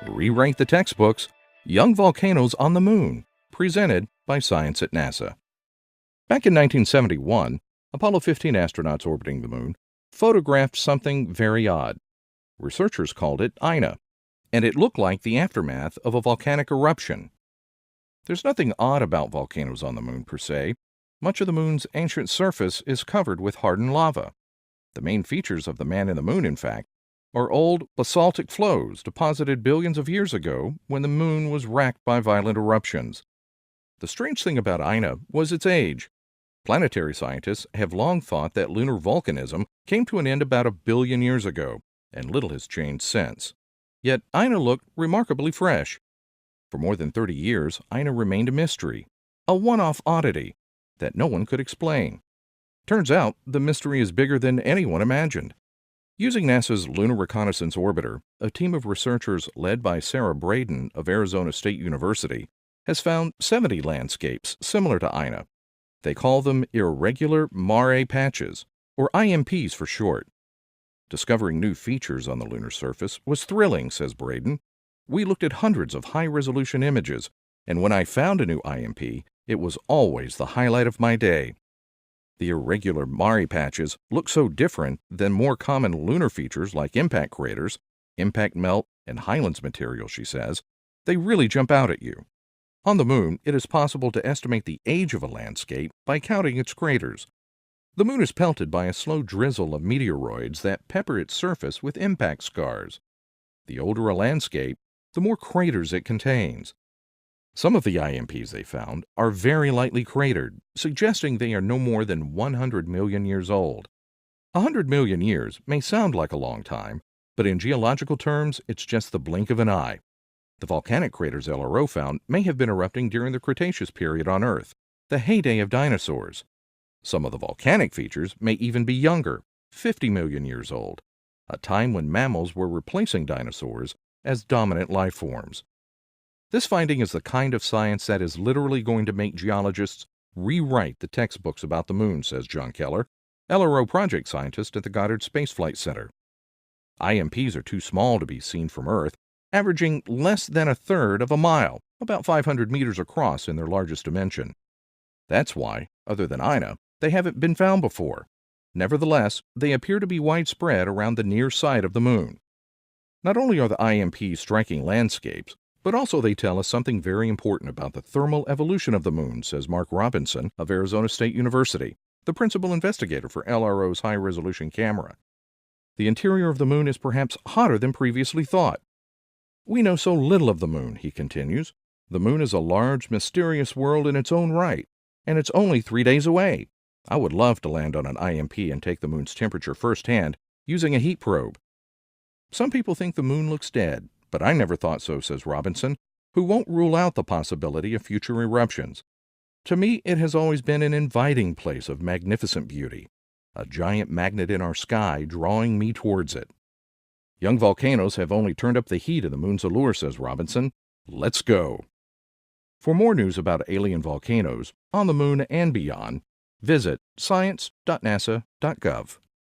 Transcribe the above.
Rewrite the textbooks, Young Volcanoes on the Moon, presented by Science at NASA. Back in 1971, Apollo 15 astronauts orbiting the Moon photographed something very odd. Researchers called it Ina, and it looked like the aftermath of a volcanic eruption. There's nothing odd about volcanoes on the Moon per se. Much of the Moon's ancient surface is covered with hardened lava. The main features of the Man in the Moon, in fact, are old basaltic flows deposited billions of years ago when the Moon was racked by violent eruptions. The strange thing about Ina was its age. Planetary scientists have long thought that lunar volcanism came to an end about 1 billion years ago, and little has changed since. Yet Ina looked remarkably fresh. For more than 30 years, Ina remained a mystery, a one-off oddity that no one could explain. Turns out the mystery is bigger than anyone imagined. Using NASA's Lunar Reconnaissance orbiter, a team of researchers led by Sarah Braden of Arizona State University has found 70 landscapes similar to Ina. They call them irregular mare patches, or IMPs for short. Discovering new features on the lunar surface was thrilling, says Braden. We looked at hundreds of high-resolution images, and when I found a new IMP, it was always the highlight of my day. The irregular mare patches look so different than more common lunar features like impact craters, impact melt, and highlands material, she says. They really jump out at you. On the Moon, it is possible to estimate the age of a landscape by counting its craters. The Moon is pelted by a slow drizzle of meteoroids that pepper its surface with impact scars. The older a landscape, the more craters it contains. Some of the IMPs they found are very lightly cratered, suggesting they are no more than 100 million years old. 100 million years may sound like a long time, but in geological terms, it's just the blink of an eye. The volcanic craters LRO found may have been erupting during the Cretaceous period on Earth, the heyday of dinosaurs. Some of the volcanic features may even be younger, 50 million years old, a time when mammals were replacing dinosaurs as dominant life forms. This finding is the kind of science that is literally going to make geologists rewrite the textbooks about the Moon, says John Keller, LRO project scientist at the Goddard Space Flight Center. IMPs are too small to be seen from Earth, averaging less than 1/3 of a mile, about 500 meters across in their largest dimension. That's why, other than Ina, they haven't been found before. Nevertheless, they appear to be widespread around the near side of the Moon. Not only are the IMPs striking landscapes, but also they tell us something very important about the thermal evolution of the Moon, says Mark Robinson of Arizona State University, the principal investigator for LRO's high-resolution camera. The interior of the Moon is perhaps hotter than previously thought. We know so little of the Moon, he continues. The Moon is a large, mysterious world in its own right, and it's only 3 days away. I would love to land on an IMP and take the Moon's temperature firsthand using a heat probe. Some people think the Moon looks dead, but I never thought so, says Robinson, who won't rule out the possibility of future eruptions. To me, it has always been an inviting place of magnificent beauty, a giant magnet in our sky drawing me towards it. Young volcanoes have only turned up the heat of the Moon's allure, says Robinson. Let's go. For more news about alien volcanoes, on the Moon and beyond, visit science.nasa.gov.